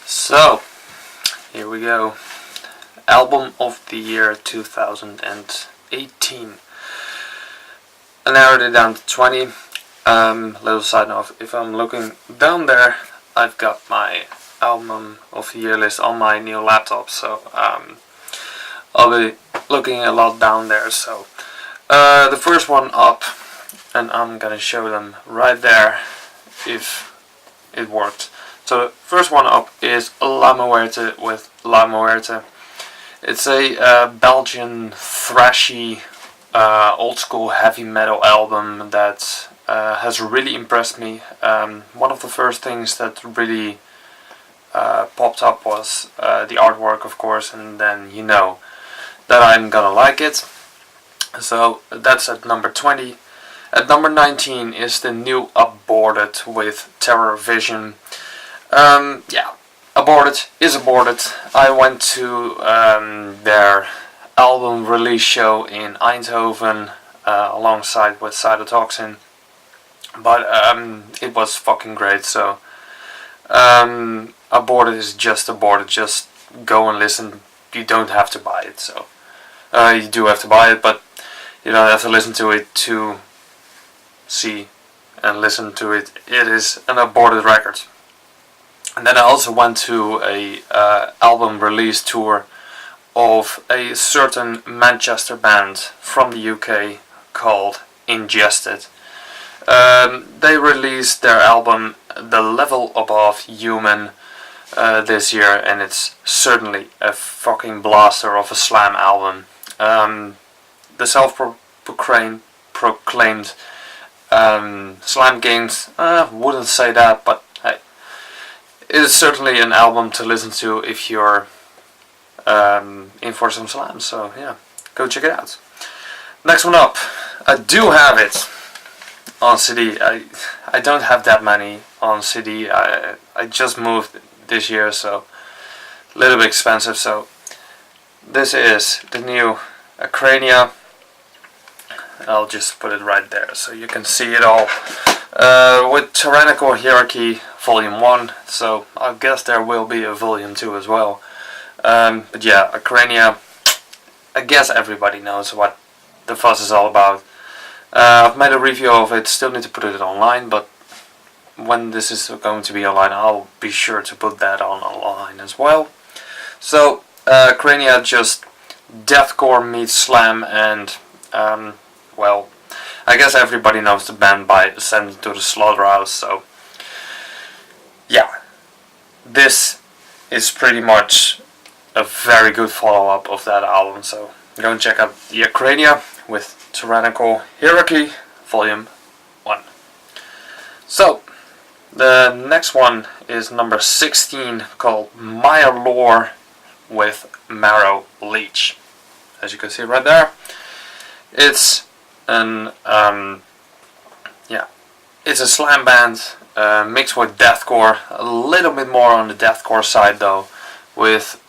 So, here we go. Album of the year 2018. I narrowed it down to 20. Little side note, if I'm looking down there, I've got my album of the year list on my new laptop, so I'll be looking a lot down there. So, the first one up, and I'm gonna show them right there if it worked. So the first one up is La Muerte with La Muerte. It's a Belgian thrashy old school heavy metal album that has really impressed me. One of the first things that really popped up was the artwork, of course, and then you know that I'm gonna like it. So that's at number 20. At number 19 is the new Aborted with Terrorvision. Yeah, Aborted is Aborted. I went to their album release show in Eindhoven alongside with Cytotoxin, but it was fucking great. So Aborted is just Aborted. Just go and listen. You don't have to buy it. So you do have to buy it, but you don't have to listen to it to see and listen to it. It is an Aborted record. And then I also went to a album release tour of a certain Manchester band from the UK called Ingested. They released their album The Level Above Human this year, and it's certainly a fucking blaster of a slam album. The self-proclaimed slam kings, wouldn't say that, but hey, it is certainly an album to listen to if you're in for some slams. So yeah, go check it out. Next one up, I do have it on CD. I don't have that many on CD. I just moved this year, so a little bit expensive. So this is the new Acrania. I'll just put it right there so you can see it all. With Tyrannical Hierarchy Volume 1, so I guess there will be a Volume 2 as well. But yeah, Acrania, I guess everybody knows what the fuss is all about. I've made a review of it, still need to put it online, but when this is going to be online, I'll be sure to put that online as well. So, Acrania just deathcore meets slam, and well, I guess everybody knows the band by Send It to the Slaughterhouse, so yeah, this is pretty much a very good follow-up of that album, so go and check out the Acrania with Tyrannical Hierarchy Volume 1. So, the next one is number 16, called My Lore with Marrow, Leech. As you can see right there, it's an it's a slam band mixed with deathcore, a little bit more on the deathcore side though, with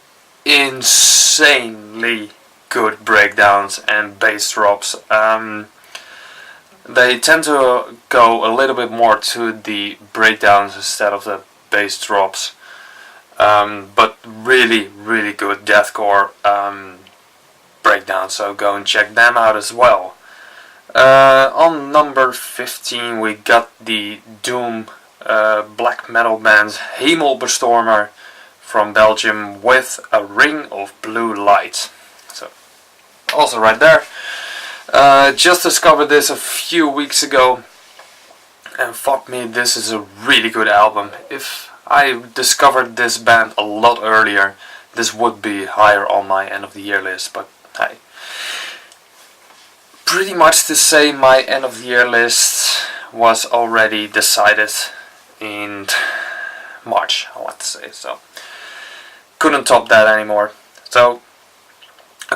insanely good breakdowns and bass drops. They tend to go a little bit more to the breakdowns instead of the bass drops, but really good deathcore breakdowns, so go and check them out as well. On number 15 we got the doom black metal band Hemelbestormer from Belgium with A Ring of Blue Light. So, also right there. Just discovered this a few weeks ago, and fuck me, this is a really good album. If I discovered this band a lot earlier, this would be higher on my end of the year list, but hey. Pretty much to say my end of the year list was already decided in March, I want to say, so couldn't top that anymore. So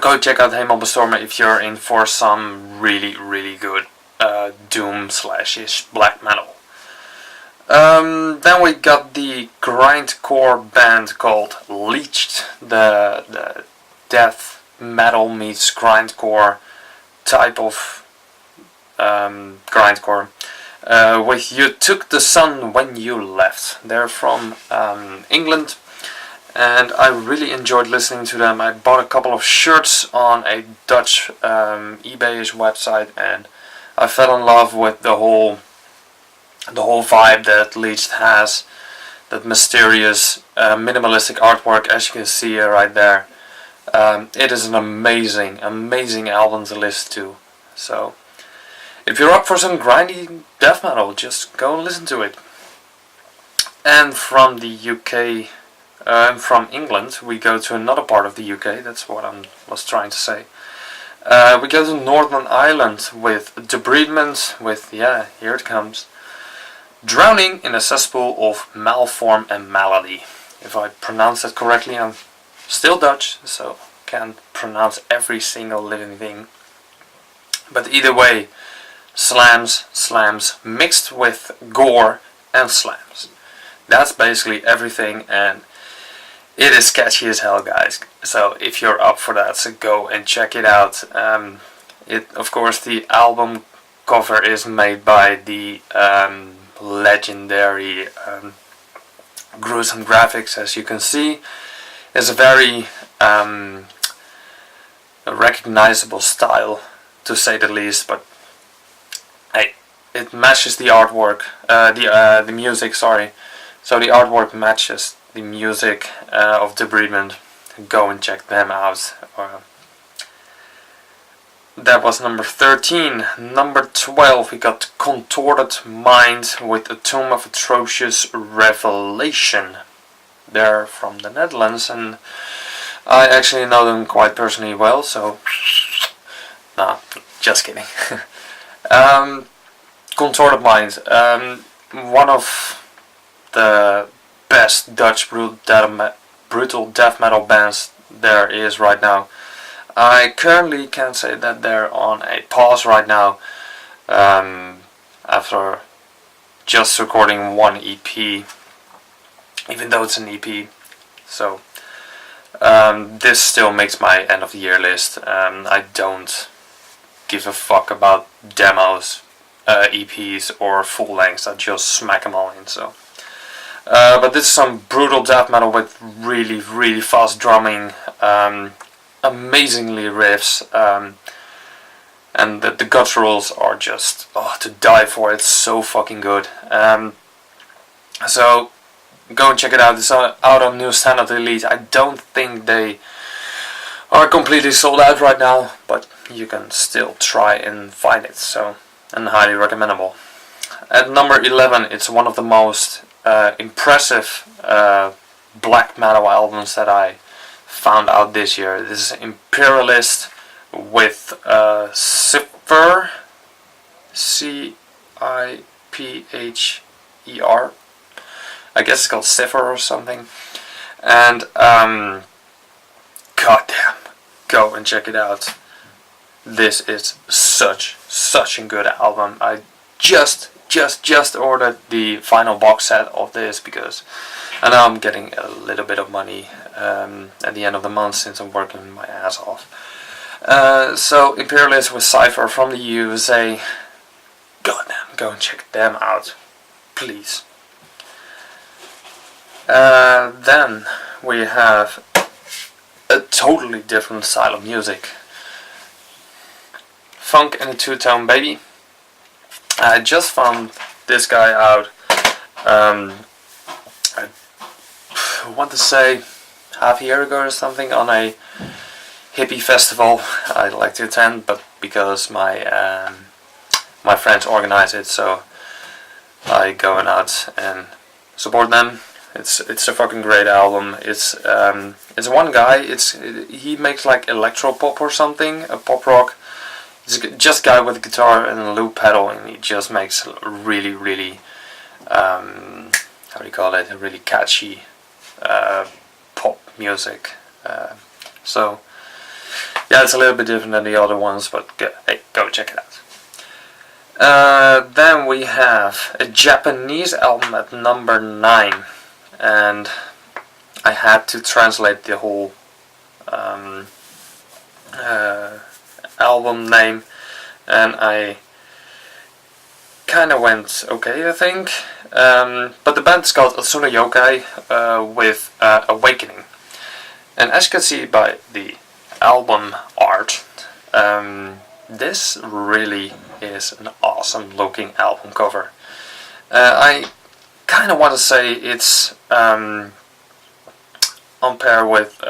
go check out Hemelbestormer if you're in for some really good doom slash-ish black metal. Then we got the grindcore band called Leeched, the death metal meets grindcore type of grindcore, with You Took the Sun When You Left. They're from England. and I really enjoyed listening to them. I bought a couple of shirts on a Dutch eBay-ish website, and I fell in love with the whole vibe that Leeched has, that mysterious minimalistic artwork, as you can see right there. It is an amazing album to listen to. So if you're up for some grindy death metal, just go and listen to it. And from the UK, from England, we go to another part of the UK. That's what I was trying to say. We go to Northern Ireland with Debridement, with, yeah, here it comes, Drowning in a Cesspool of Malform and Malady. If I pronounce that correctly, I'm still Dutch, so can't pronounce every single living thing. But either way, slams mixed with gore and slams. That's basically everything, and it is catchy as hell, guys. So if you're up for that, so go and check it out. Of course, the album cover is made by the legendary gruesome graphics, as you can see. It's a very recognizable style, to say the least, but hey, it matches the artwork, the music, sorry. So the artwork matches the music of Debridement. Go and check them out. That was number 13. Number 12, we got Contorted Mind with a Tome of Atrocious Revelation. They're from the Netherlands, and I actually know them quite personally well, so nah, just kidding. Contorted Mind, one of the best Dutch brutal death metal bands there is right now. I currently can say that they're on a pause right now, after just recording one EP, even though it's an EP. So this still makes my end of the year list. I don't give a fuck about demos, EPs or full lengths. I just smack them all in. So but this is some brutal death metal with really fast drumming, amazingly riffs, and the gutturals are just to die for. It's so fucking good. So go and check it out. It's out on Newsstand at Elite. I don't think they are completely sold out right now, but you can still try and find it. So, and highly recommendable. At number 11, it's one of the most impressive black metal albums that I found out this year. This is Imperialist with Cipher, Cipher. I guess it's called Cipher or something. And goddamn, go and check it out. This is such a good album. I just ordered the final box set of this because I know I'm getting a little bit of money at the end of the month since I'm working my ass off. So Imperialist with Cipher from the USA. Goddamn, go and check them out, please. Then we have a totally different style of music. Funke and a two-tone baby. I just found this guy out, I want to say half a year ago or something, on a hippie festival I like to attend, but because my my friends organize it, so I go out and support them. It's a fucking great album. It's one guy. He makes like electro pop or something, a pop rock. It's just a guy with a guitar and a loop pedal, and he just makes really how do you call it? A really catchy pop music. So yeah, it's a little bit different than the other ones, but go check it out. Then we have a Japanese album at number 9, and I had to translate the whole album name, and I kind of went okay, I think. But the band is called Asunojokei with Awakening. And as you can see by the album art, this really is an awesome looking album cover. I kind of want to say it's on par with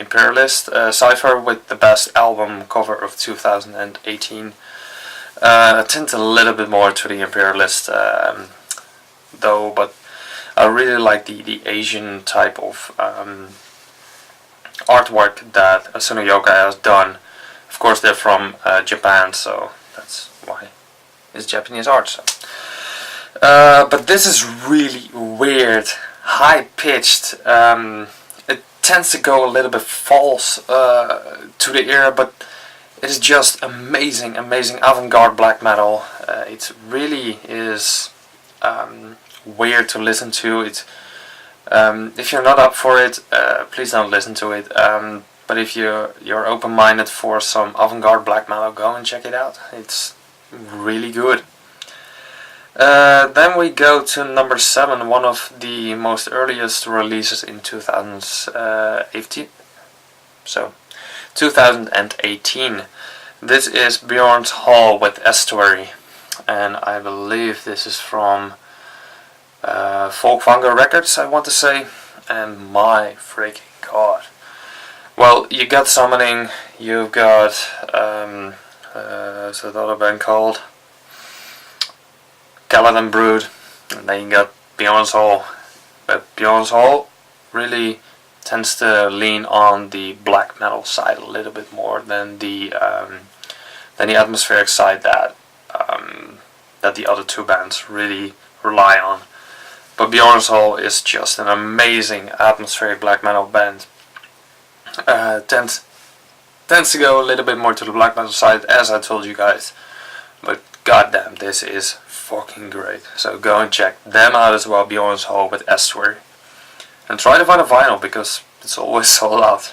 Imperialist, Cipher with the best album cover of 2018. I tend a little bit more to the Imperialist though, but I really like the Asian type of artwork that Asunojokei has done. Of course, they're from Japan, so that's why it's Japanese art. So. But this is really weird, high-pitched. It tends to go a little bit false to the ear, but it is just amazing, amazing avant-garde black metal. It really is weird to listen to. It. If you're not up for it, please don't listen to it. But if you're open-minded for some avant-garde black metal, go and check it out. It's really good. Then we go to number 7, one of the most earliest releases in 2018. So, 2018. This is Beorn's Hall with Estuary, and I believe this is from Funke Records, I want to say. And my freaking god. Well, you got Summoning, you've got what's that other band called? Skeleton Brood, and then you got Beorn's Hall. But Beorn's Hall really tends to lean on the black metal side a little bit more than the atmospheric side that the other two bands really rely on. But Beorn's Hall is just an amazing atmospheric black metal band. Tends to go a little bit more to the black metal side, as I told you guys. But goddamn, this is fucking great. So go and check them out as well, Beorn's Hall with Estuary. And try to find a vinyl, because it's always sold out.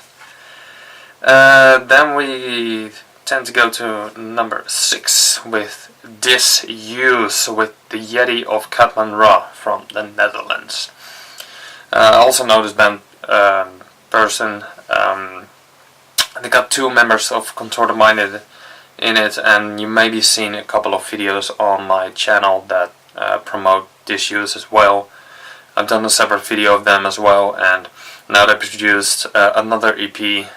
Then we tend to go to number 6 with Disuse with the Yeti of Kad-Man-Ra from the Netherlands. I also know this band person. They got 2 members of Contorted in it, and you may be seeing a couple of videos on my channel that promote Disuse as well. I've done a separate video of them as well, and now they produced another EP.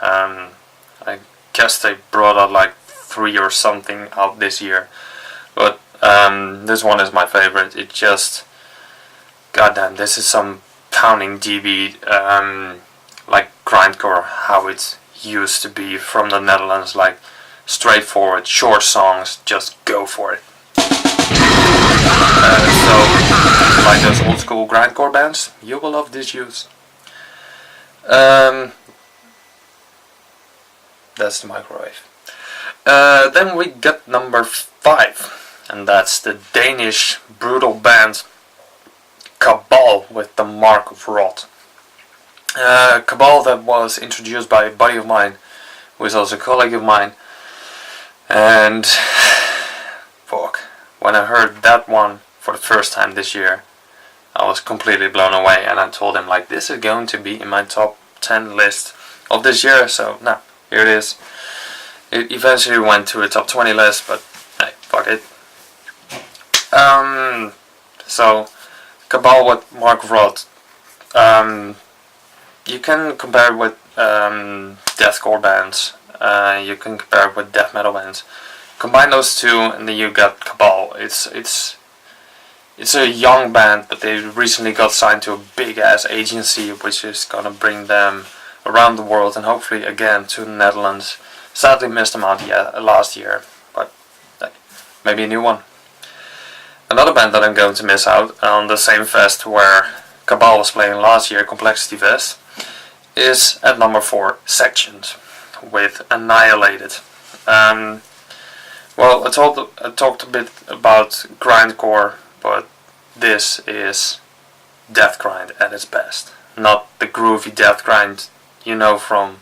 I guess they brought out like 3 or something out this year, but this one is my favorite. It just, goddamn, this is some pounding DB, like grindcore, how it used to be from the Netherlands, like straightforward, short songs, just go for it. So, if you like those old school grindcore bands, you will love Disuse. That's the microwave. Then we get number 5, and that's the Danish brutal band Cabal with the Mark of Rot. Cabal that was introduced by a buddy of mine, who is also a colleague of mine, and fuck, when I heard that one for the first time this year, I was completely blown away, and I told him, like, this is going to be in my top 10 list of this year, so now, here it is. It eventually went to a top 20 list, but hey, fuck it. So, Cabal with Mark of Rot. You can compare it with deathcore bands. You can compare it with death metal bands. Combine those two, and then you got Cabal. It's a young band, but they recently got signed to a big ass agency, which is gonna bring them around the world and hopefully again to the Netherlands. Sadly missed them out last year, but maybe a new one. Another band that I'm going to miss out on the same fest where Cabal was playing last year, Complexity Fest, is at number 4, Sections with Annihilated. Well, I talked a bit about grindcore, but this is death grind at its best. Not the groovy death grind you know from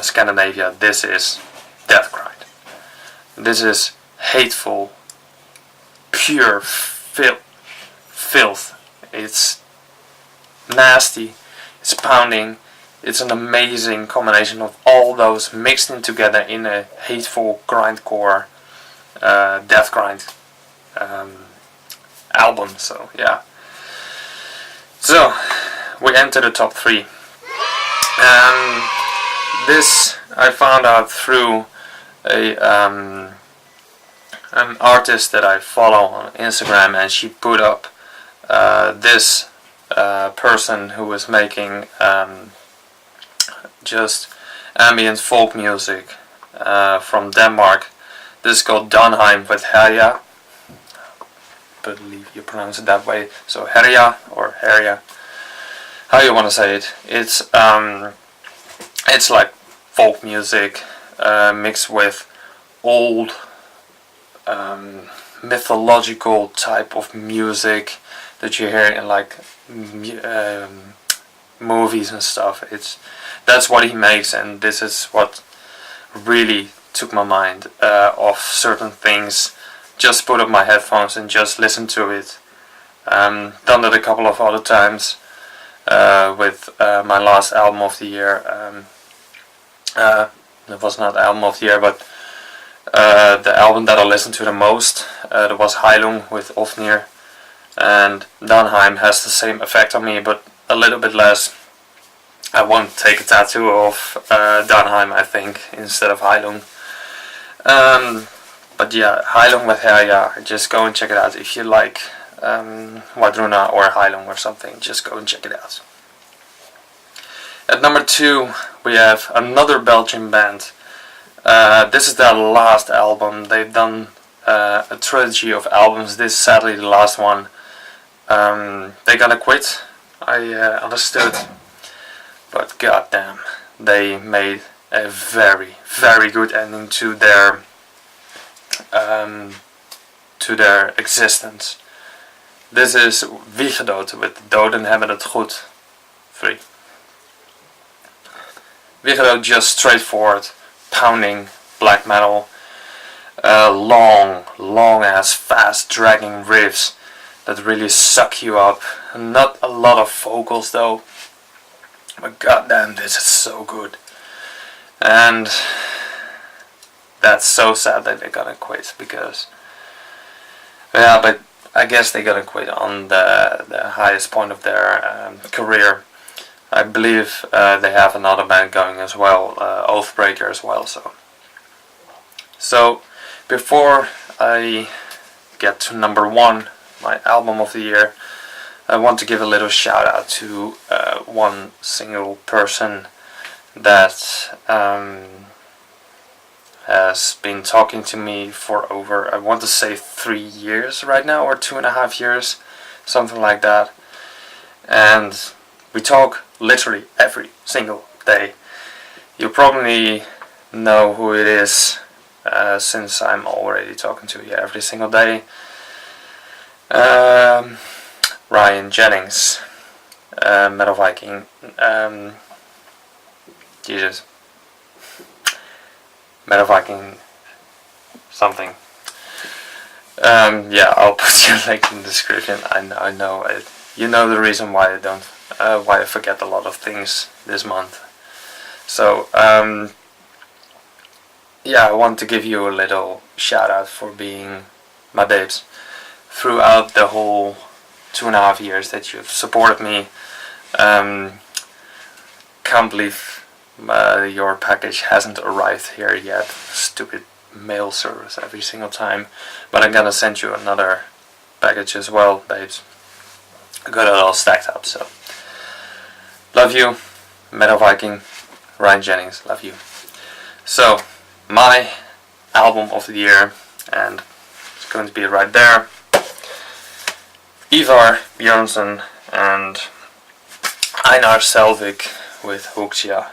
Scandinavia. This is death grind. This is hateful, pure filth. It's nasty, it's pounding, it's an amazing combination of all those mixed in together in a hateful grindcore, death grind album. So yeah. So we enter the top 3. This I found out through an artist that I follow on Instagram, and she put up this person who was making just ambient folk music from Denmark. This is called Donheim with Herja. I believe you pronounce it that way. So Herja or Herja, how you want to say it. It's like folk music mixed with old mythological type of music that you hear in like movies and stuff. That's what he makes, and this is what really took my mind off certain things. Just put up my headphones and just listen to it. Done that a couple of other times with my last album of the year. It was not album of the year, but the album that I listened to the most, that was Heilung with Ofnir, and Donheim has the same effect on me, but a little bit less. I won't take a tattoo of Donheim, I think, instead of Heilung. But yeah, Heilung with Herja, just go and check it out. If you like Wadruna or Heilung or something, just go and check it out. At number 2, we have another Belgian band. This is their last album. They've done a trilogy of albums. This is sadly the last one. They're gonna quit, I understood. But goddamn, they made a very, very good ending to their existence. This is Wiegedood with Doden hebben het goed. 3. Wiegedood, just straightforward, pounding black metal. Long ass, fast dragging riffs that really suck you up. Not a lot of vocals though. But goddamn, this is so good. And that's so sad that they're gonna quit, because yeah, but I guess they're gonna quit on the highest point of their career. I believe they have another band going as well, Oathbreaker as well. So before I get to number 1, my album of the year, I want to give a little shout out to one single person that has been talking to me for over, I want to say 3 years right now, or 2.5 years, something like that. And we talk literally every single day. You probably know who it is, since I'm already talking to you every single day. Ryan Jennings, Metal Viking, Jesus, Metal Viking something. Yeah, I'll put your link in the description. I know it. You know the reason why I forget a lot of things this month. So yeah, I want to give you a little shout out for being my babes throughout the whole 2.5 years that you've supported me. Can't believe your package hasn't arrived here yet. Stupid mail service every single time. But I'm gonna send you another package as well, babes. I got it all stacked up, so. Love you, Metal Viking, Ryan Jennings, love you. So, my album of the year, and it's going to be right there. Ivar Björnsson and Einar Selvik with Huxia.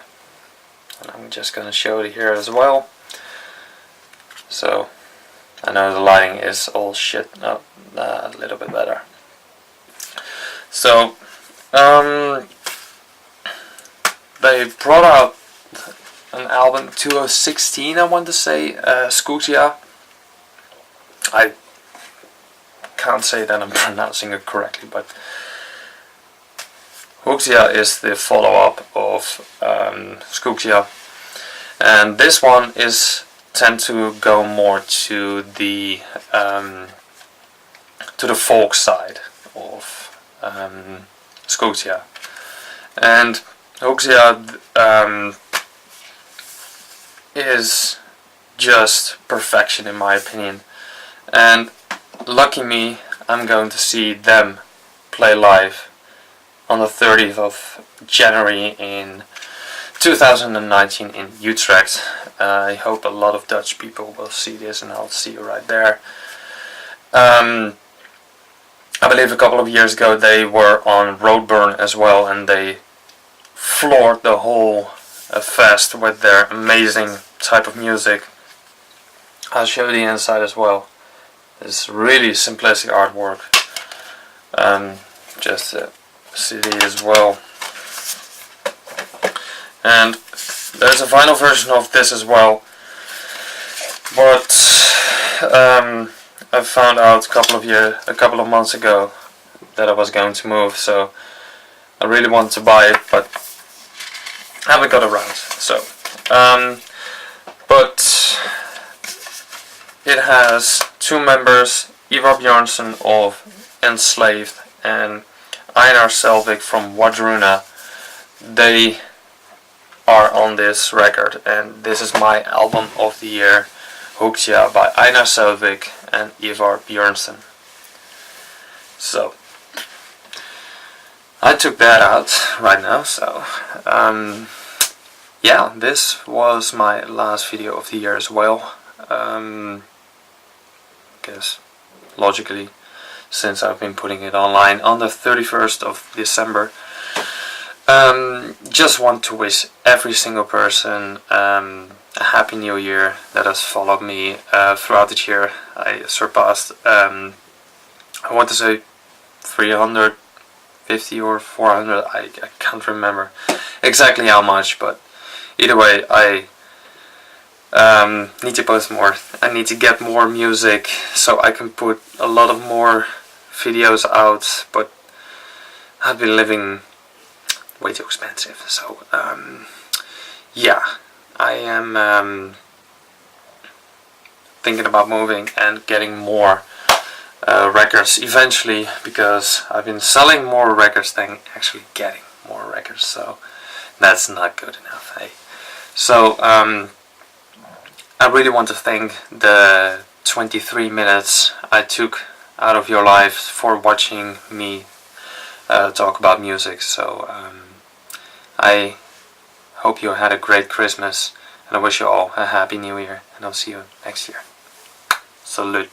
And I'm just going to show it here as well. So, I know the lighting is all shit. No, a little bit better. So, they brought out an album 2016, I want to say, Scutia. I can't say that I'm pronouncing it correctly, but Huxia is the follow-up of Skuxia, and this one is tend to go more to the folk side of Skuxia, and Huxia is just perfection in my opinion, and lucky me, I'm going to see them play live on the 30th of January in 2019 in Utrecht. I hope a lot of Dutch people will see this, and I'll see you right there. I believe a couple of years ago they were on Roadburn as well, and they floored the whole fest with their amazing type of music. I'll show you the inside as well. It's really simplistic artwork. Just a CD as well. And there's a vinyl version of this as well. But I found out a couple of months ago that I was going to move, so I really wanted to buy it, but I haven't got around. So, but it has two members, Ivar Bjornsson of Enslaved and Einar Selvik from Wardruna. They are on this record, and this is my album of the year, Huxia by Einar Selvik and Ivar Bjornsson. So I took that out right now, so yeah, this was my last video of the year as well. Guess logically, since I've been putting it online on the 31st of December. Just want to wish every single person a happy new year that has followed me throughout the year. I surpassed, I want to say 350 or 400, I can't remember exactly how much, but either way, I need to post more. I need to get more music so I can put a lot of more videos out, but I've been living way too expensive, so yeah, I am thinking about moving and getting more records eventually, because I've been selling more records than actually getting more records, so that's not good enough, eh? So I really want to thank the 23 minutes I took out of your life for watching me talk about music. So I hope you had a great Christmas, and I wish you all a happy new year, and I'll see you next year. Salute.